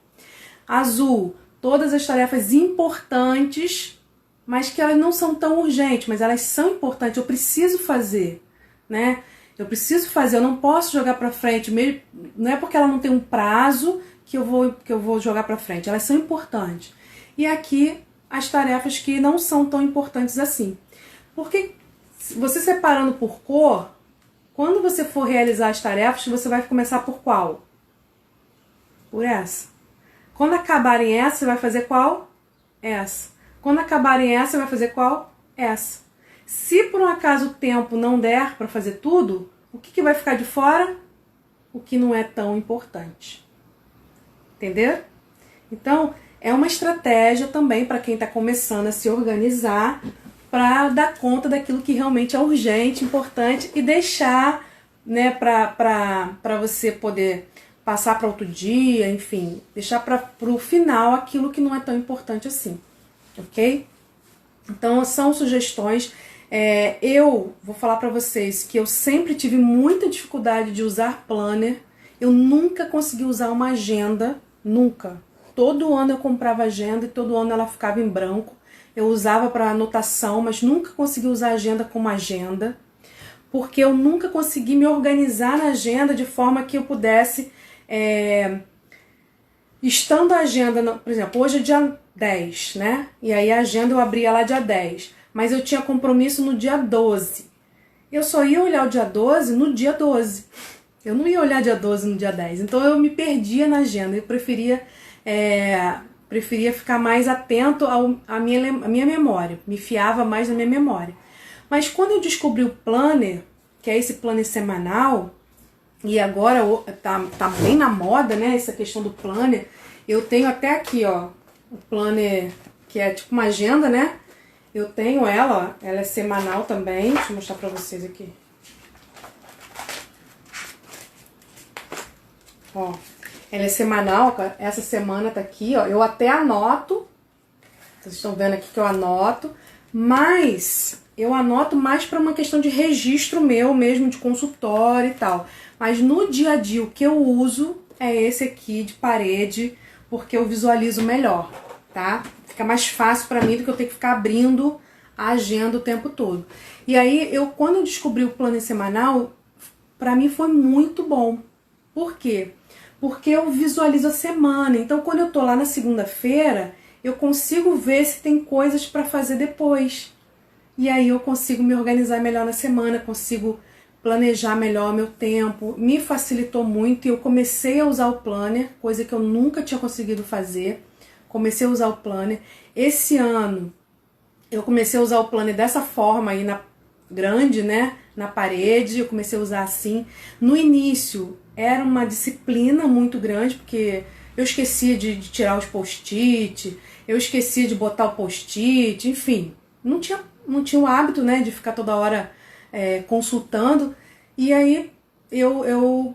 Azul, todas as tarefas importantes, mas que elas não são tão urgentes, mas elas são importantes, eu preciso fazer, né? Eu preciso fazer, eu não posso jogar para frente, mesmo, não é porque ela não tem um prazo que eu vou jogar para frente, elas são importantes. E aqui as tarefas que não são tão importantes assim. Porque você separando por cor, quando você for realizar as tarefas, você vai começar por qual? Por essa. Quando acabarem essa, você vai fazer qual? Essa. Quando acabarem essa, você vai fazer qual? Essa. Se por um acaso o tempo não der para fazer tudo, o que vai ficar de fora? O que não é tão importante. Entendeu? Então, é uma estratégia também para quem está começando a se organizar para dar conta daquilo que realmente é urgente, importante e deixar, né, para você poder passar para outro dia, enfim, deixar para o final aquilo que não é tão importante assim, ok? Então, são sugestões. Eu vou falar para vocês que eu sempre tive muita dificuldade de usar planner, eu nunca consegui usar uma agenda, nunca. Todo ano eu comprava agenda e todo ano ela ficava em branco. Eu usava para anotação, mas nunca consegui usar a agenda como agenda, porque eu nunca consegui me organizar na agenda de forma que eu pudesse, estando a agenda, por exemplo, hoje é dia 10, né? E aí a agenda eu abria lá dia 10, mas eu tinha compromisso no dia 12. Eu só ia olhar o dia 12 no dia 12. Eu não ia olhar dia 12 no dia 10, então eu me perdia na agenda, eu preferia ficar mais atento à minha memória, me fiava mais na minha memória. Mas quando eu descobri o planner, que é esse planner semanal, e agora tá bem na moda, né, essa questão do planner, eu tenho até aqui, ó, o planner que é tipo uma agenda, né, eu tenho ela é semanal também, deixa eu mostrar pra vocês aqui. Ó, ela é semanal, essa semana tá aqui, ó. Eu até anoto, vocês estão vendo aqui que eu anoto, mas eu anoto mais para uma questão de registro meu mesmo, de consultório e tal. Mas no dia a dia o que eu uso é esse aqui de parede, porque eu visualizo melhor, tá? Fica mais fácil para mim do que eu ter que ficar abrindo a agenda o tempo todo. E aí, quando eu descobri o planner semanal, para mim foi muito bom. Por quê? Porque eu visualizo a semana. Então, quando eu tô lá na segunda-feira, eu consigo ver se tem coisas para fazer depois. E aí eu consigo me organizar melhor na semana, consigo planejar melhor meu tempo. Me facilitou muito e eu comecei a usar o planner, coisa que eu nunca tinha conseguido fazer. Comecei a usar o planner. Esse ano, eu comecei a usar o planner dessa forma aí, grande, né? Na parede, eu comecei a usar assim. No início, era uma disciplina muito grande, porque eu esquecia de tirar os post-it, eu esquecia de botar o post-it, enfim. Não tinha o hábito, né, de ficar toda hora consultando. E aí eu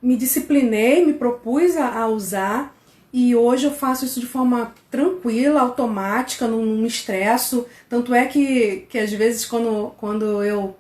me disciplinei, me propus a usar, e hoje eu faço isso de forma tranquila, automática, não me estresso. Tanto é que às vezes quando eu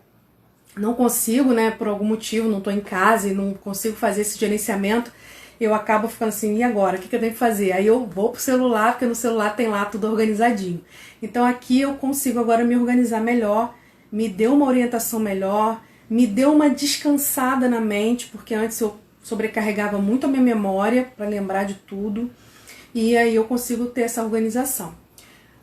não consigo, né, por algum motivo, não estou em casa e não consigo fazer esse gerenciamento, eu acabo ficando assim, e agora? O que eu tenho que fazer? Aí eu vou pro celular, porque no celular tem lá tudo organizadinho. Então aqui eu consigo agora me organizar melhor, me deu uma orientação melhor, me deu uma descansada na mente, porque antes eu sobrecarregava muito a minha memória para lembrar de tudo, e aí eu consigo ter essa organização.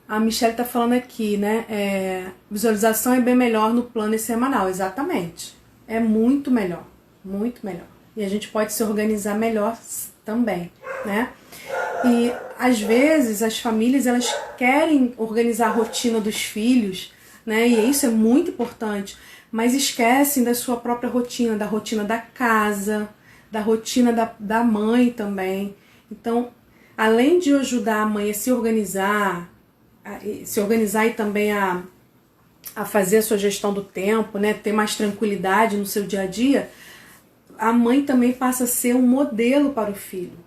A Michelle está falando aqui, né? Visualização é bem melhor no plano semanal. Exatamente. É muito melhor. Muito melhor. E a gente pode se organizar melhor também, né? E às vezes as famílias elas querem organizar a rotina dos filhos, né? E isso é muito importante, mas esquecem da sua própria rotina, da rotina da casa, da rotina da mãe também. Então, além de ajudar a mãe a se organizar e também a fazer a sua gestão do tempo, né? Ter mais tranquilidade no seu dia a dia, a mãe também passa a ser um modelo para o filho.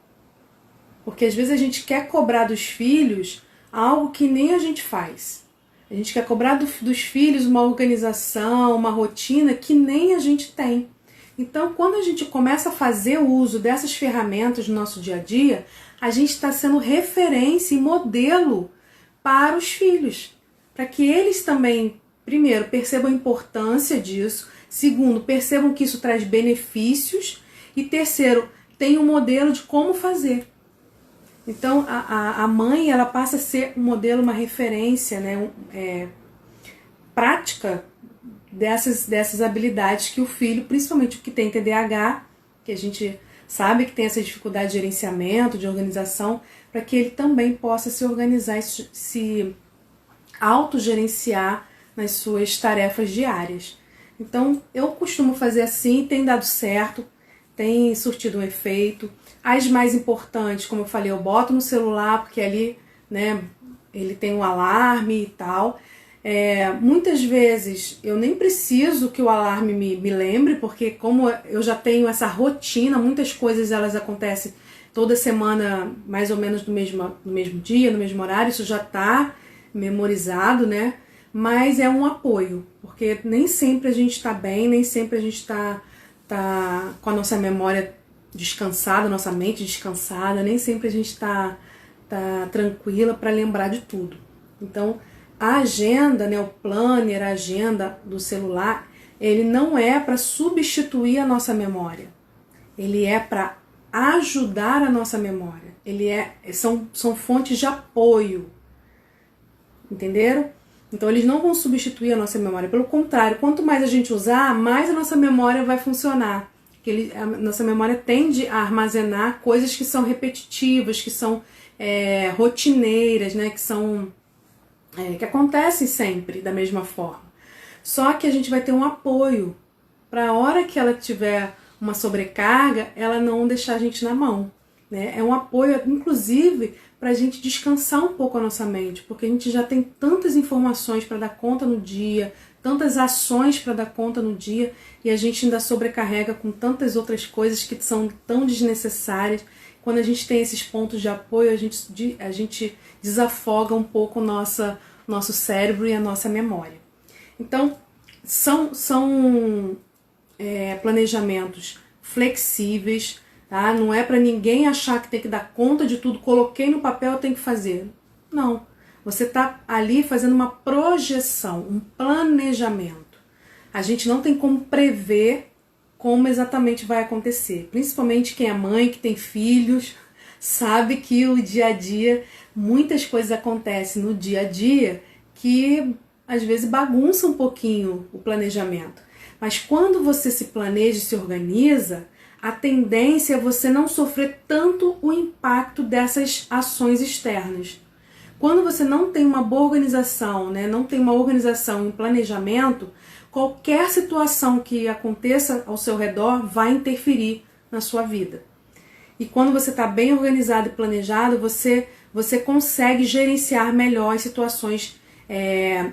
Porque às vezes a gente quer cobrar dos filhos algo que nem a gente faz. A gente quer cobrar dos filhos uma organização, uma rotina que nem a gente tem. Então, quando a gente começa a fazer o uso dessas ferramentas no nosso dia a dia, a gente está sendo referência e modelo para os filhos. Para que eles também, primeiro, percebam a importância disso. Segundo, percebam que isso traz benefícios. E terceiro, tenham um modelo de como fazer. Então, a mãe ela passa a ser um modelo, uma referência, né, prática dessas habilidades que o filho, principalmente o que tem TDAH, que a gente sabe que tem essa dificuldade de gerenciamento, de organização, para que ele também possa se organizar e se autogerenciar nas suas tarefas diárias. Então, eu costumo fazer assim, tem dado certo, tem surtido um efeito. As mais importantes, como eu falei, eu boto no celular, porque ali, né, ele tem um alarme e tal. Muitas vezes eu nem preciso que o alarme me lembre, porque como eu já tenho essa rotina, muitas coisas elas acontecem toda semana, mais ou menos no mesmo dia, no mesmo horário, isso já está memorizado, né? Mas é um apoio, porque nem sempre a gente está bem, nem sempre a gente está com a nossa memória descansada, nossa mente descansada, nem sempre a gente tá tranquila para lembrar de tudo. Então, a agenda, né, o planner, a agenda do celular, ele não é para substituir a nossa memória. Ele é para ajudar a nossa memória. São fontes de apoio. Entenderam? Então, eles não vão substituir a nossa memória. Pelo contrário, quanto mais a gente usar, mais a nossa memória vai funcionar. A nossa memória tende a armazenar coisas que são repetitivas, que são rotineiras, né? Que acontecem sempre da mesma forma. Só que a gente vai ter um apoio para a hora que ela tiver uma sobrecarga, ela não deixar a gente na mão, né? É um apoio, inclusive, para a gente descansar um pouco a nossa mente, porque a gente já tem tantas informações para dar conta no dia, tantas ações para dar conta no dia, e a gente ainda sobrecarrega com tantas outras coisas que são tão desnecessárias. Quando a gente tem esses pontos de apoio, a gente desafoga um pouco o nosso cérebro e a nossa memória. Então, são planejamentos flexíveis, tá? Não é para ninguém achar que tem que dar conta de tudo, coloquei no papel, eu tenho que fazer. Não. Você está ali fazendo uma projeção, um planejamento. A gente não tem como prever como exatamente vai acontecer. Principalmente quem é mãe, que tem filhos, sabe que o dia a dia, muitas coisas acontecem no dia a dia que às vezes bagunça um pouquinho o planejamento. Mas quando você se planeja e se organiza, a tendência é você não sofrer tanto o impacto dessas ações externas. Quando você não tem uma boa organização, né, não tem uma organização e um planejamento, qualquer situação que aconteça ao seu redor vai interferir na sua vida. E quando você está bem organizado e planejado, você consegue gerenciar melhor as situações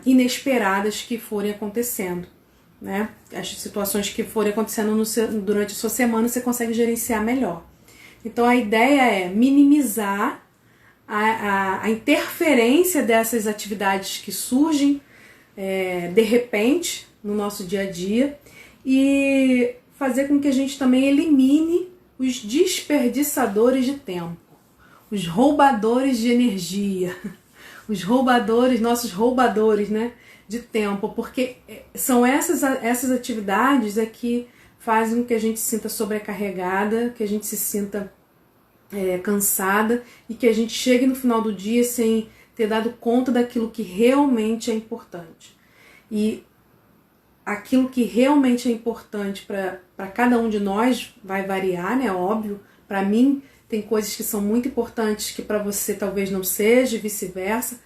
inesperadas que forem acontecendo, né? As situações que forem acontecendo durante a sua semana, você consegue gerenciar melhor. Então a ideia é minimizar a interferência dessas atividades que surgem de repente no nosso dia a dia e fazer com que a gente também elimine os desperdiçadores de tempo, os roubadores de energia, os roubadores, nossos roubadores, né, de tempo, porque são essas atividades que fazem com que a gente se sinta sobrecarregada, que a gente se sinta cansada e que a gente chegue no final do dia sem ter dado conta daquilo que realmente é importante. E aquilo que realmente é importante para cada um de nós vai variar, né? Óbvio. Para mim, tem coisas que são muito importantes que para você talvez não seja, e vice-versa.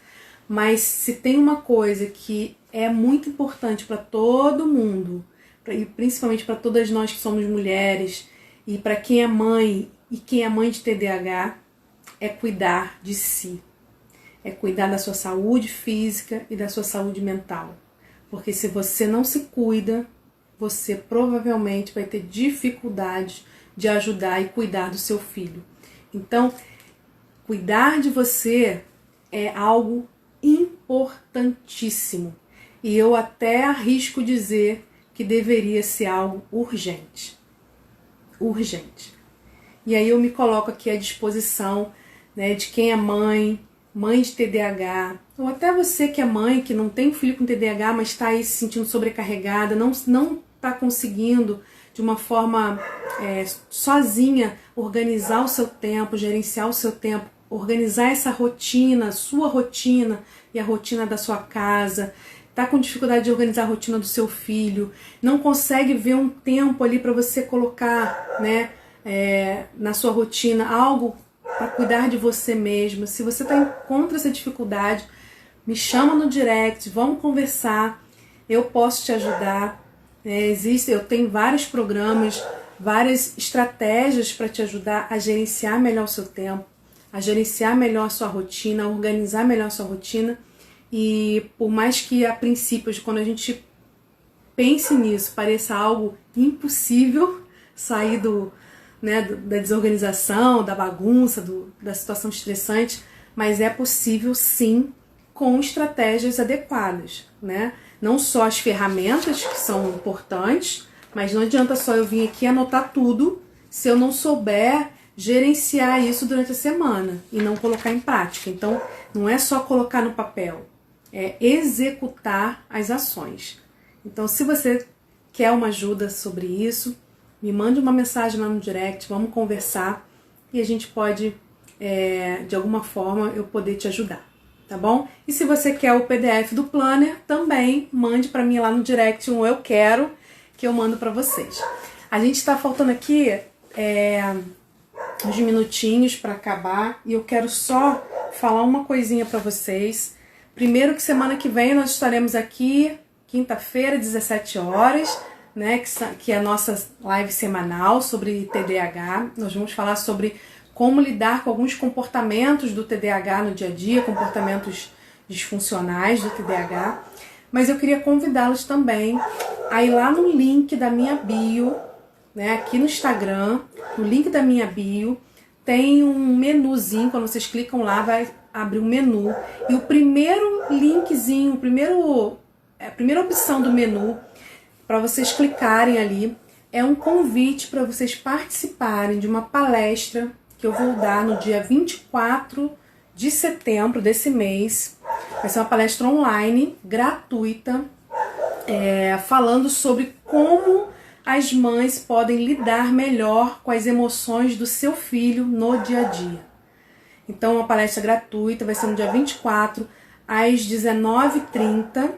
Mas se tem uma coisa que é muito importante para todo mundo, e principalmente para todas nós que somos mulheres, e para quem é mãe e quem é mãe de TDAH, é cuidar de si. É cuidar da sua saúde física e da sua saúde mental. Porque se você não se cuida, você provavelmente vai ter dificuldade de ajudar e cuidar do seu filho. Então, cuidar de você é algo importantíssimo. E eu até arrisco dizer que deveria ser algo urgente. Urgente. E aí eu me coloco aqui à disposição, né, de quem é mãe de TDAH, ou até você que é mãe, que não tem um filho com TDAH, mas está aí se sentindo sobrecarregada, não está conseguindo de uma forma sozinha organizar o seu tempo, gerenciar o seu tempo, organizar essa rotina, sua rotina e a rotina da sua casa, está com dificuldade de organizar a rotina do seu filho, não consegue ver um tempo ali para você colocar, né, na sua rotina algo para cuidar de você mesma. Se você encontra essa dificuldade, me chama no direct, vamos conversar, eu posso te ajudar. Eu tenho vários programas, várias estratégias para te ajudar a gerenciar melhor o seu tempo, a gerenciar melhor a sua rotina, a organizar melhor a sua rotina. E por mais que a princípio, quando a gente pense nisso, pareça algo impossível sair da desorganização, da bagunça, da situação estressante, mas é possível sim, com estratégias adequadas, né? Não só as ferramentas que são importantes, mas não adianta só eu vir aqui anotar tudo se eu não souber gerenciar isso durante a semana e não colocar em prática. Então, não é só colocar no papel, é executar as ações. Então, se você quer uma ajuda sobre isso, me mande uma mensagem lá no direct, vamos conversar e a gente pode, de alguma forma, eu poder te ajudar, tá bom? E se você quer o PDF do Planner, também mande para mim lá no direct um eu quero, que eu mando para vocês. A gente está faltando aqui uns minutinhos para acabar e eu quero só falar uma coisinha para vocês. Primeiro que semana que vem nós estaremos aqui, quinta-feira, 17 horas, né, que é a nossa live semanal sobre TDAH. Nós vamos falar sobre como lidar com alguns comportamentos do TDAH no dia a dia, comportamentos disfuncionais do TDAH. Mas eu queria convidá-los também a ir lá no link da minha bio, né, aqui no Instagram, no link da minha bio, tem um menuzinho, quando vocês clicam lá vai abrir um menu. E o primeiro linkzinho, a primeira opção do menu, para vocês clicarem ali, é um convite para vocês participarem de uma palestra que eu vou dar no dia 24 de setembro desse mês. Vai ser uma palestra online, gratuita, falando sobre como as mães podem lidar melhor com as emoções do seu filho no dia a dia. Então, uma palestra gratuita, vai ser no dia 24, às 19h30,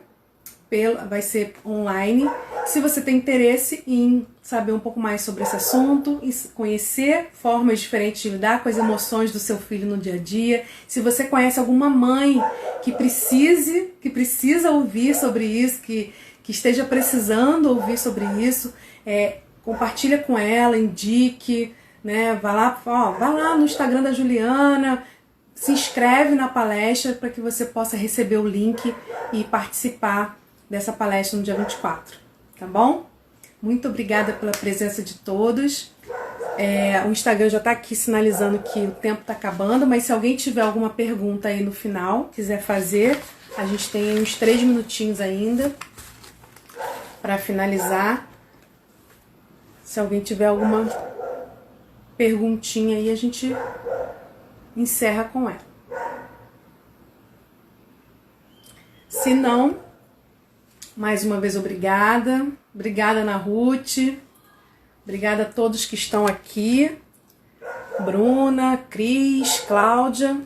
vai ser online. Se você tem interesse em saber um pouco mais sobre esse assunto, e conhecer formas diferentes de lidar com as emoções do seu filho no dia a dia, se você conhece alguma mãe que precisa ouvir sobre isso, que esteja precisando ouvir sobre isso, compartilha com ela, indique, né? Vai lá no Instagram da Juliana, se inscreve na palestra para que você possa receber o link e participar dessa palestra no dia 24, tá bom? Muito obrigada pela presença de todos. O Instagram já está aqui sinalizando que o tempo está acabando, mas se alguém tiver alguma pergunta aí no final, quiser fazer, a gente tem uns 3 minutinhos ainda para finalizar. Se alguém tiver alguma perguntinha aí, a gente encerra com ela. Se não, mais uma vez obrigada. Obrigada, Ana Ruth. Obrigada a todos que estão aqui. Bruna, Cris, Cláudia.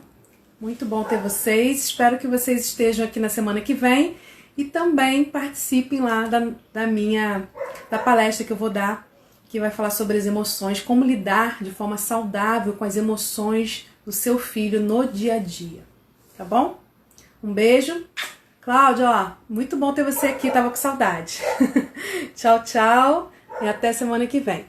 Muito bom ter vocês. Espero que vocês estejam aqui na semana que vem. E também participem lá da palestra que eu vou dar, que vai falar sobre as emoções, como lidar de forma saudável com as emoções do seu filho no dia a dia. Tá bom? Um beijo. Cláudia, ó, muito bom ter você aqui, tava com saudade. Tchau, tchau e até semana que vem.